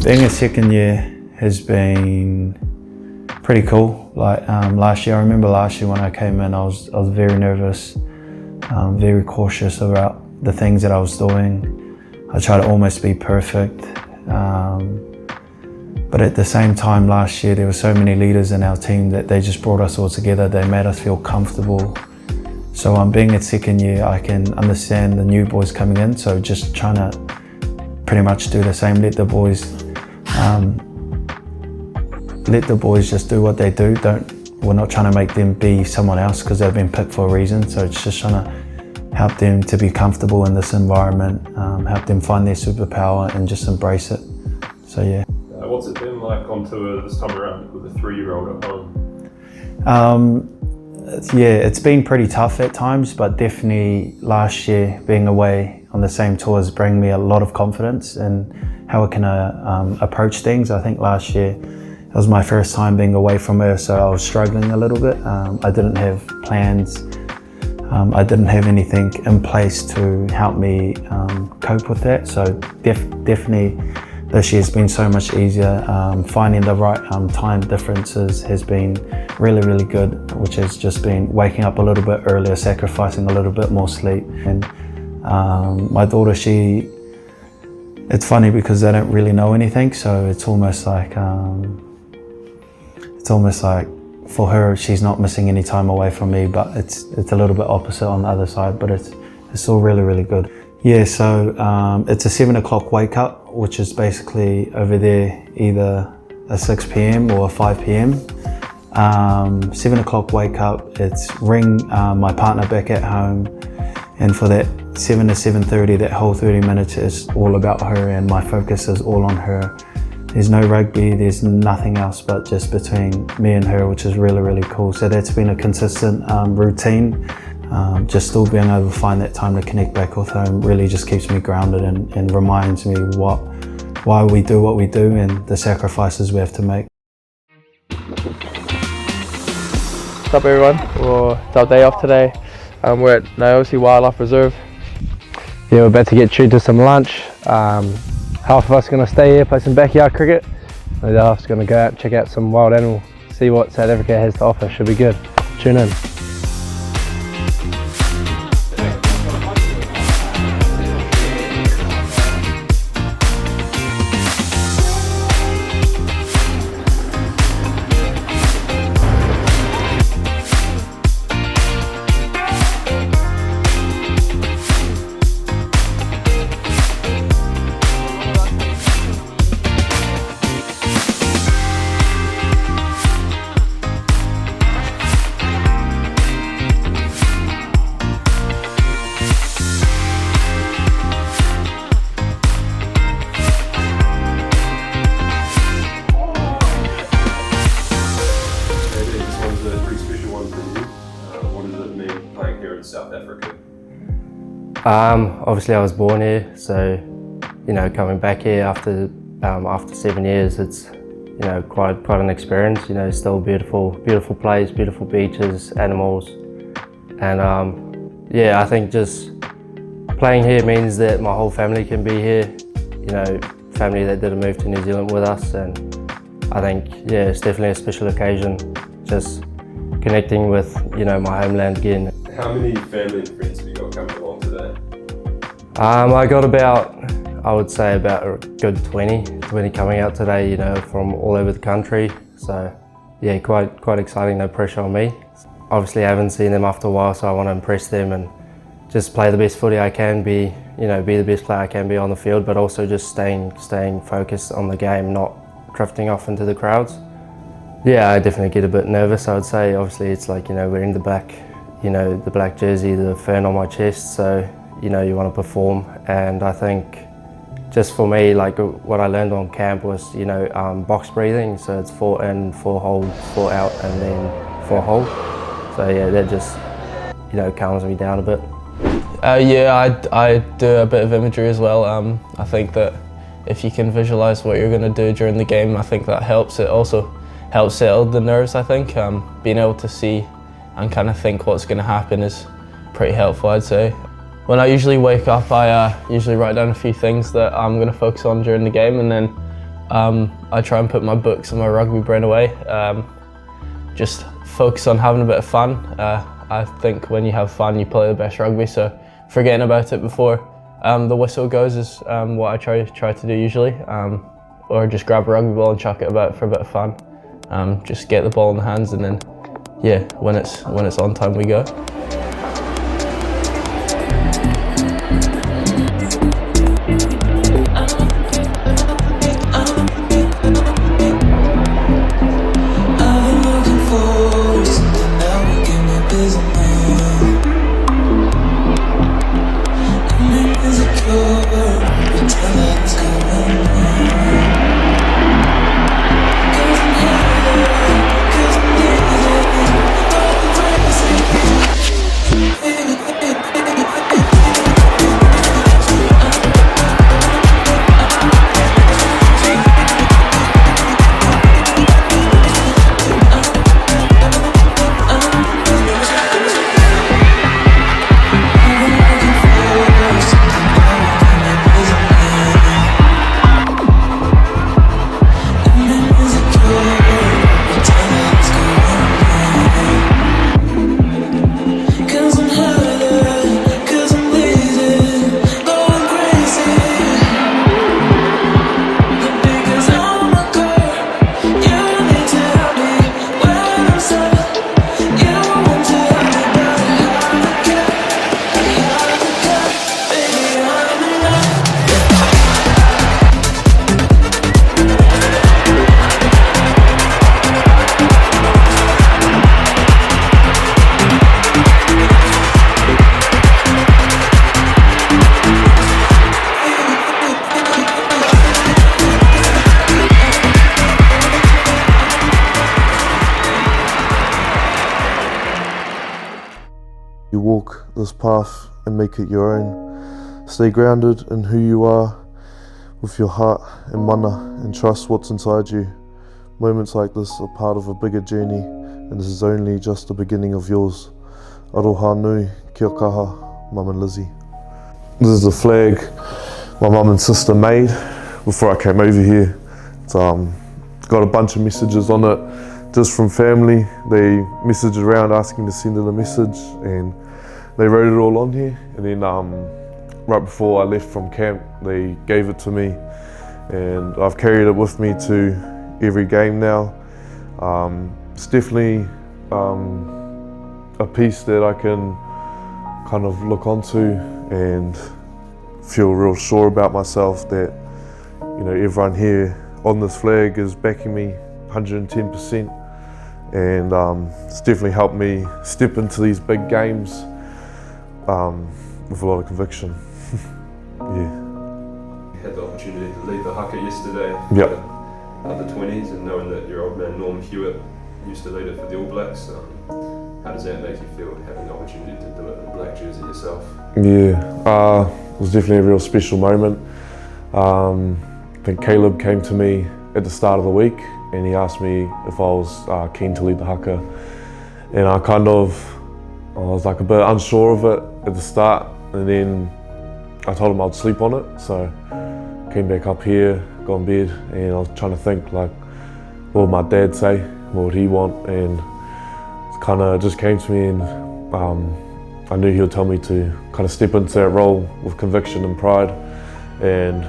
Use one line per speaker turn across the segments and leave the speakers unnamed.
Being a second year has been pretty cool. Like last year, I remember last year when I came in, I was very nervous, very cautious about the things that I was doing. I tried to almost be perfect. But at the same time last year, there were so many leaders in our team that they just brought us all together. They made us feel comfortable. So being at second year, I can understand the new boys coming in. So just trying to pretty much do the same. Let the boys just do what they do. We're not trying to make them be someone else because they've been picked for a reason. So it's just trying to help them to be comfortable in this environment, help them find their superpower and just embrace it. So yeah.
What's it been like on tour this time around with a 3-year-old at home?
It's been pretty tough at times, but definitely last year being away on the same tours bring me a lot of confidence in how I can approach things. I think last year it was my first time being away from her, so I was struggling a little bit. I didn't have plans. I didn't have anything in place to help me cope with that. So definitely this year's been so much easier. Finding the right time differences has been really, really good, which has just been waking up a little bit earlier, sacrificing a little bit more sleep. And my daughter, it's funny because they don't really know anything, so it's almost like for her, she's not missing any time away from me, but it's a little bit opposite on the other side, but it's still really, really good. Yeah, so it's a 7 o'clock wake up, which is basically over there either a 6 p.m. or a 5 p.m. 7 o'clock wake up, it's ring my partner back at home, and for that 7 to 7:30, that whole 30 minutes is all about her and my focus is all on her. There's no rugby, there's nothing else but just between me and her, which is really, really cool. So that's been a consistent routine. Just still being able to find that time to connect back with her really just keeps me grounded and reminds me why we do what we do and the sacrifices we have to make.
What's up everyone? It's our day off today. We're at Naosi Wildlife Reserve. Yeah, we're about to get treated to some lunch. Half of us are going to stay here, play some backyard cricket. The other half is going to go out and check out some wild animals, see what South Africa has to offer. Should be good. Tune in.
South Africa?
Obviously I was born here, so coming back here after 7 years, it's quite an experience. Still beautiful place, beautiful beaches, animals, and I think just playing here means that my whole family can be here. Family that didn't move to New Zealand with us, and I think it's definitely a special occasion. Just connecting with my homeland again.
How many family and friends have you got coming along today?
I got I would say about a good 20 coming out today, from all over the country. So yeah, quite exciting, no pressure on me. Obviously I haven't seen them after a while, so I want to impress them and just play the best footy I can be, be the best player I can be on the field, but also just staying focused on the game, not drifting off into the crowds. Yeah, I definitely get a bit nervous, I would say. Obviously it's like, wearing the black, the black jersey, the fern on my chest, so you want to perform. And I think just for me, like what I learned on camp was box breathing, so it's 4 in, 4 hold, 4 out, and then 4 hold. So yeah, that just calms me down a bit.
I do a bit of imagery as well. I think that if you can visualize what you're going to do during the game, I think that helps. It also helps settle the nerves, I think. Being able to see and kind of think what's going to happen is pretty helpful, I'd say. When I usually wake up, I usually write down a few things that I'm going to focus on during the game, and then I try and put my books and my rugby brain away. Just focus on having a bit of fun. I think when you have fun, you play the best rugby, so forgetting about it before the whistle goes is what I try to do usually. Or just grab a rugby ball and chuck it about for a bit of fun. Just get the ball in the hands, and then, yeah, when it's on time, we go.
You walk this path and make it your own. Stay grounded in who you are with your heart and mana, and trust what's inside you. Moments like this are part of a bigger journey, and this is only just the beginning of yours. Aroha nui, kia kaha, Mum and Lizzie. This is the flag my mum and sister made before I came over here. It's got a bunch of messages on it just from family. They messaged around asking to send it a message, and they wrote it all on here. And then right before I left from camp, they gave it to me, and I've carried it with me to every game now. It's definitely a piece that I can kind of look onto and feel real sure about myself that, you know, everyone here on this flag is backing me 110%, and it's definitely helped me step into these big games with a lot of conviction. Yeah.
You had the opportunity to lead the Haka yesterday.
Yep.
Under 20s, and knowing that your old man Norm Hewitt used to lead it for the All Blacks, how does that make you feel, having the opportunity to do it in a black jersey yourself?
Yeah, it was definitely a real special moment. I think Caleb came to me at the start of the week and he asked me if I was keen to lead the Haka, and I was like a bit unsure of it at the start, and then I told him I'd sleep on it. So came back up here, got in bed, and I was trying to think, like, what would my dad say, what would he want, and it kind of just came to me, and I knew he would tell me to kind of step into that role with conviction and pride. And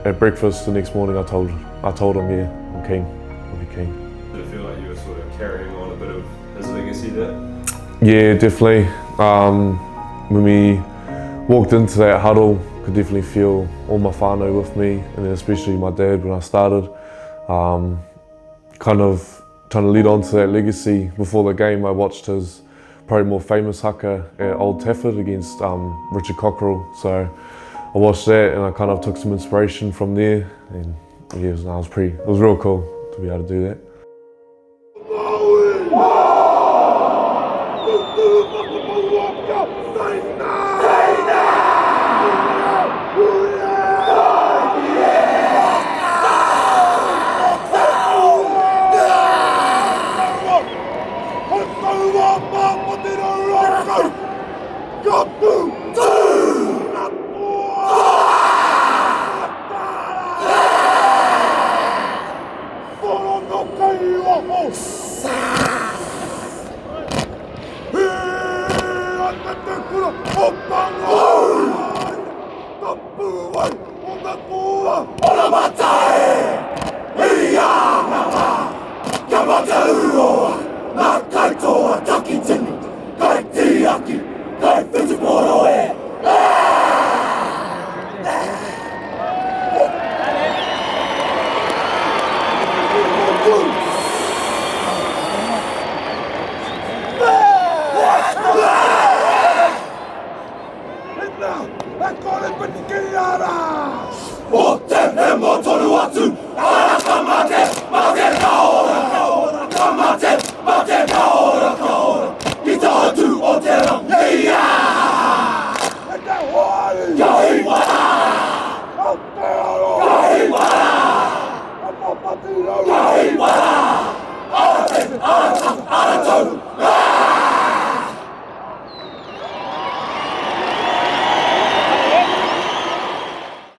at breakfast the next morning I told him, yeah, I'm keen, I'll be keen.
Did it feel like you were sort of carrying on a bit of his legacy there?
Yeah, definitely. When we walked into that huddle, could definitely feel all my whānau with me, and then especially my dad when I started. Kind of trying to lead on to that legacy. Before the game I watched his probably more famous Haka at Old Trafford against Richard Cockerell. So I watched that and I kind of took some inspiration from there, and yeah, it was real cool to be able to do that.
O te he mo tonu atu